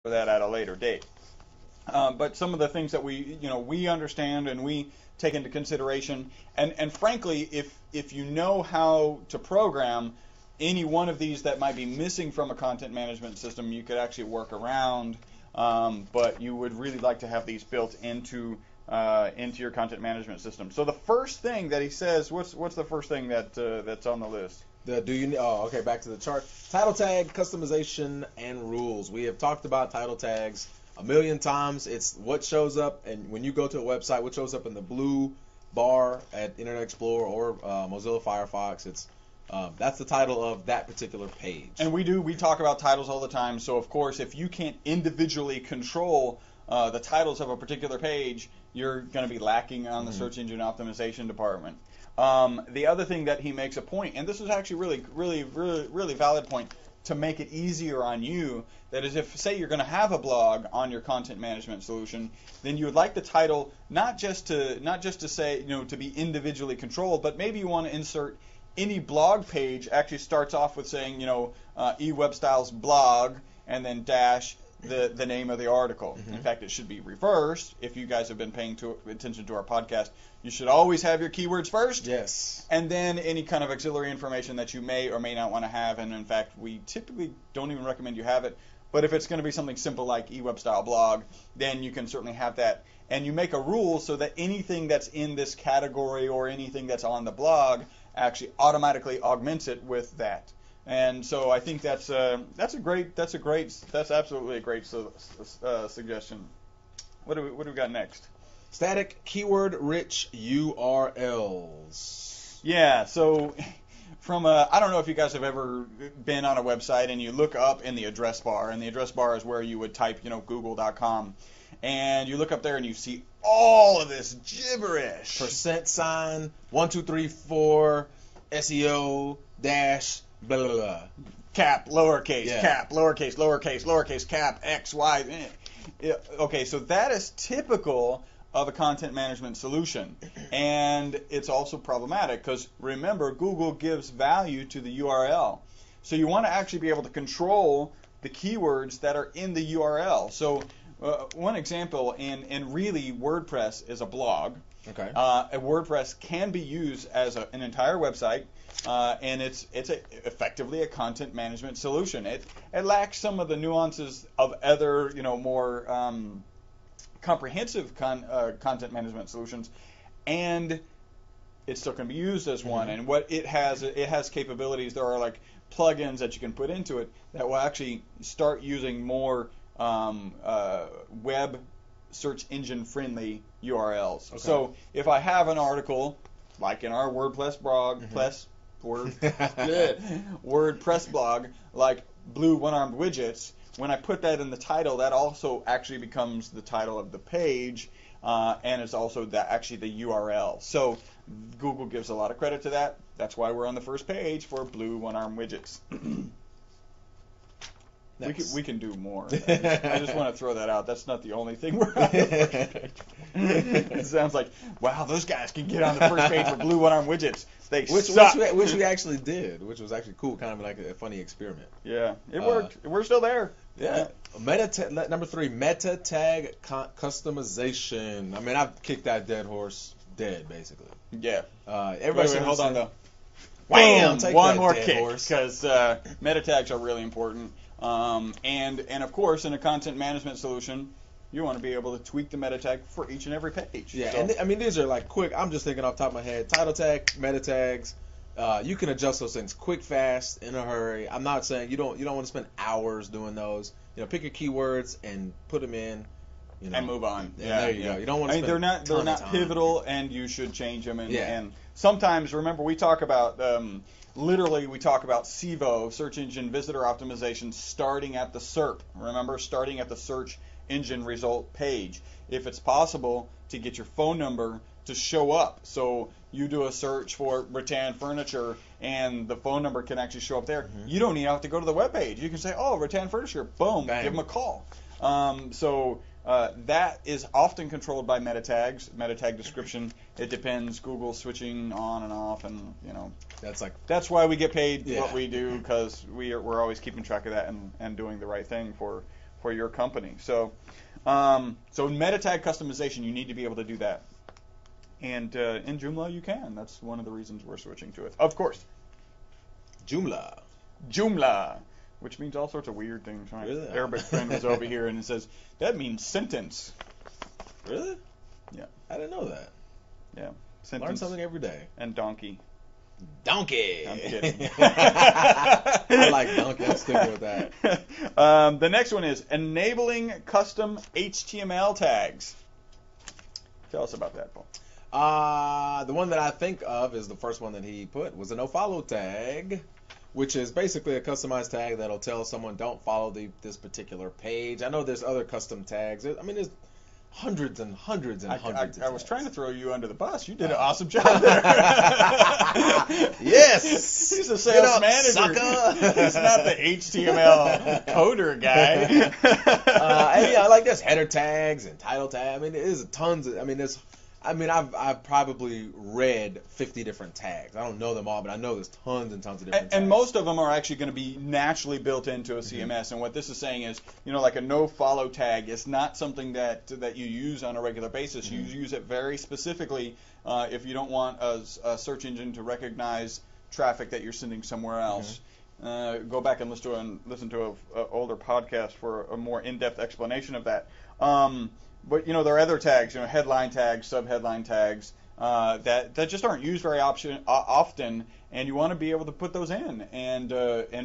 for that at a later date. But some of the things that we understand and we take into consideration, and frankly, if you know how to program any one of these that might be missing from a content management system, you could actually work around. But you would really like to have these built into your content management system. So the first thing that he says, what's the first thing that's on the list? Okay, back to the chart. Title tag, customization, and rules. We have talked about title tags a million times. It's what shows up, and when you go to a website, what shows up in the blue bar at Internet Explorer or Mozilla Firefox. That's the title of that particular page. And we talk about titles all the time. So of course, if you can't individually control the titles of a particular page, you're going to be lacking on the search engine optimization department. The other thing that he makes a point, and this is actually really valid point, to make it easier on you, that is, if say you're going to have a blog on your content management solution, then you would like the title not just to say, to be individually controlled, but maybe you want to insert any blog page actually starts off with saying, eWebStyles blog, and then dash the name of the article. In fact, it should be reversed. If you guys have been paying attention to our podcast, you should always have your keywords first. Yes. And then any kind of auxiliary information that you may or may not want to have. And in fact, we typically don't even recommend you have it. But if it's going to be something simple like eWebStyle blog, then you can certainly have that. And you make a rule so that anything that's in this category or anything that's on the blog actually automatically augments it with that. And so I think that's absolutely a great suggestion. What do we got next? Static keyword-rich URLs. Yeah. So I don't know if you guys have ever been on a website and you look up in the address bar, and the address bar is where you would type, google.com, and you look up there and you see all of this gibberish. %, 1, 2, 3, 4, SEO dash. Blah, blah, blah. Cap, lowercase, cap, lowercase, lowercase, lowercase, cap, X, Y. Okay, so that is typical of a content management solution. And it's also problematic because, remember, Google gives value to the URL. So you want to actually be able to control the keywords that are in the URL. So one example, and really WordPress is a blog. Okay. A WordPress can be used as an entire website, and it's effectively a content management solution. It lacks some of the nuances of other more comprehensive content management solutions, and it still can be used as one. And what it has capabilities. There are like plugins that you can put into it that will actually start using more web search engine friendly URLs. Okay. So if I have an article like in our WordPress blog, WordPress blog, like blue one-armed widgets, when I put that in the title, that also actually becomes the title of the page, and it's also actually the URL. So Google gives a lot of credit to that. That's why we're on the first page for blue one-armed widgets. Nice. We can do more. I just want to throw that out. That's not the only thing we're on the first page. It sounds like, wow, those guys can get on the first page for blue one-arm widgets. Which we actually did, which was actually cool, kind of like a funny experiment. Yeah, it worked. We're still there. Yeah. Number 3, meta tag customization. I mean, I've kicked that dead horse dead, basically. Yeah. Everybody hold on, though. Wham! One more kick, because meta tags are really important. And of course, in a content management solution, you want to be able to tweak the meta tag for each and every page. Yeah, so, and these are like quick. I'm just thinking off the top of my head. Title tag, meta tags. You can adjust those things quick, fast, in a hurry. I'm not saying you don't want to spend hours doing those. Pick your keywords and put them in. And move on. And there you go. You don't want to. They're not pivotal, and you should change them. And sometimes, remember, we talk about. Literally, we talk about SEO, search engine visitor optimization, starting at the SERP. Remember, starting at the search engine result page. If it's possible to get your phone number to show up, so you do a search for rattan furniture and the phone number can actually show up there. You don't even have to go to the web page. You can say, "Oh, rattan furniture," boom, bang. Give them a call. That is often controlled by meta tags, meta tag description. It depends. Google switching on and off, and that's why we get paid what we do, because we're always keeping track of that and doing the right thing for for your company. So meta tag customization, you need to be able to do that. And in Joomla, you can. That's one of the reasons we're switching to it. Of course. Joomla, which means all sorts of weird things. Right? Really? Arabic friend was over here and it says, that means sentence. Really? Yeah. I didn't know that. Yeah. Sentence. Learn something every day. And donkey. Donkey. I'm kidding. I like donkey. I'm sticking with that. The next one is enabling custom HTML tags. Tell us about that, Paul. The one that I think of is the first one that he put was a no-follow tag, which is basically a customized tag that'll tell someone don't follow this particular page. I know there's other custom tags. I mean, there's hundreds and hundreds and hundreds of I was tags. trying to throw you under the bus. You did an awesome job there. Yes! He's a sales manager. Sucker! He's not the HTML coder guy. And yeah, I like there's header tags and title tags. I mean, there's tons of. I've probably read 50 different tags. I don't know them all, but I know there's tons and tons of different tags. And most of them are actually going to be naturally built into a CMS. Mm-hmm. And what this is saying is, like a no-follow tag is not something that you use on a regular basis. Mm-hmm. You use it very specifically if you don't want a search engine to recognize traffic that you're sending somewhere else. Mm-hmm. Go back and listen to an older podcast for a more in-depth explanation of that. But there are other tags, headline tags, sub-headline tags that just aren't used very often, and you want to be able to put those in. And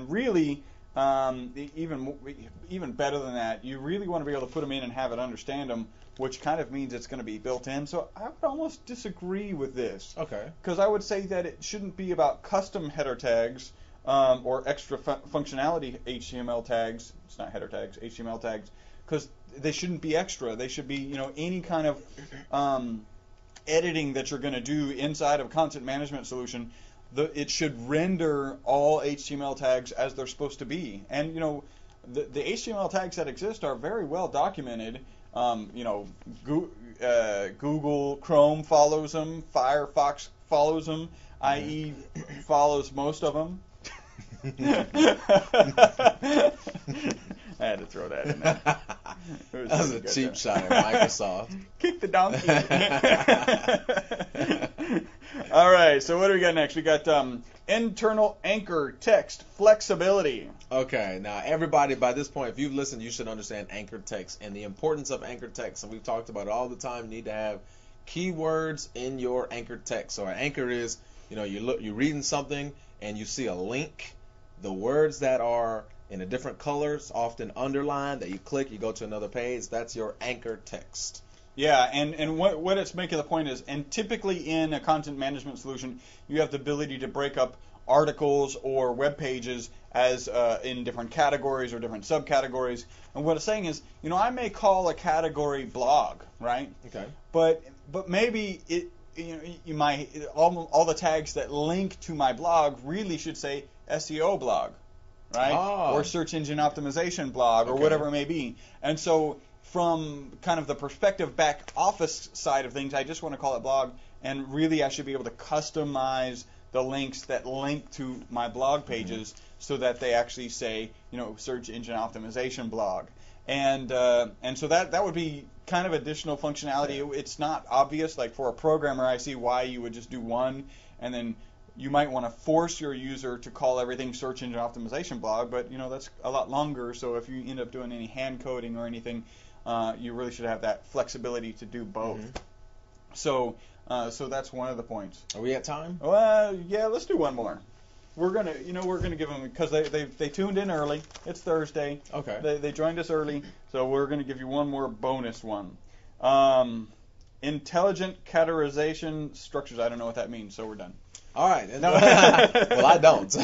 really, even better than that, you really want to be able to put them in and have it understand them, which kind of means it's going to be built in. So I would almost disagree with this. Okay. Because I would say that it shouldn't be about custom header tags or extra functionality HTML tags. It's not header tags, HTML tags. Because they shouldn't be extra. They should be, any kind of editing that you're going to do inside of a content management solution. It should render all HTML tags as they're supposed to be. And, the HTML tags that exist are very well documented. Google Chrome follows them. Firefox follows them. IE follows most of them. I had to throw that in there. That was a cheap shot at Microsoft. Kick the donkey. All right, so what do we got next? We got internal anchor text flexibility. Okay, now everybody, by this point, if you've listened, you should understand anchor text and the importance of anchor text. And we've talked about it all the time. You need to have keywords in your anchor text. So an anchor is, you're reading something and you see a link. The words that are in a different colors, often underlined, that you click, you go to another page, that's your anchor text. Yeah, and what it's making the point is, and typically in a content management solution, you have the ability to break up articles or web pages as in different categories or different subcategories. And what it's saying is, I may call a category blog, right? Okay. But maybe you might all the tags that link to my blog really should say SEO blog, right? Oh. Or search engine optimization blog, or whatever it may be. And so from kind of the perspective back office side of things, I just want to call it blog, and really I should be able to customize the links that link to my blog pages so that they actually say, search engine optimization blog. And so that would be kind of additional functionality. It's not obvious. Like for a programmer, I see why you would just do one, and then you might want to force your user to call everything search engine optimization blog, but that's a lot longer. So if you end up doing any hand coding or anything, you really should have that flexibility to do both. So that's one of the points. Are we at time? Well, yeah, let's do one more. We're gonna give them, because they tuned in early. It's Thursday. Okay. They joined us early, so we're gonna give you one more bonus one. Intelligent categorization structures. I don't know what that means, so we're done. All right. Well, I don't.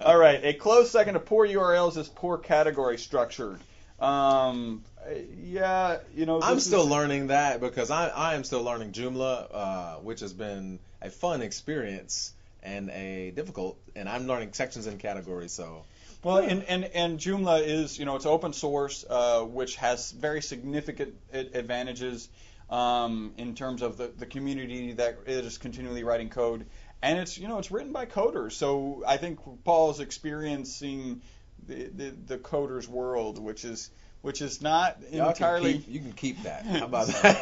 All right. A close second to poor URLs is poor category structure. I'm still learning that, because I am still learning Joomla, which has been a fun experience and a difficult, and I'm learning sections and categories. So. Well, and Joomla is, it's open source, which has very significant advantages in terms of the community that is continually writing code, and it's written by coders. So I think Paul's experiencing the coder's world, which is not Y'all entirely. you can keep that. How about that?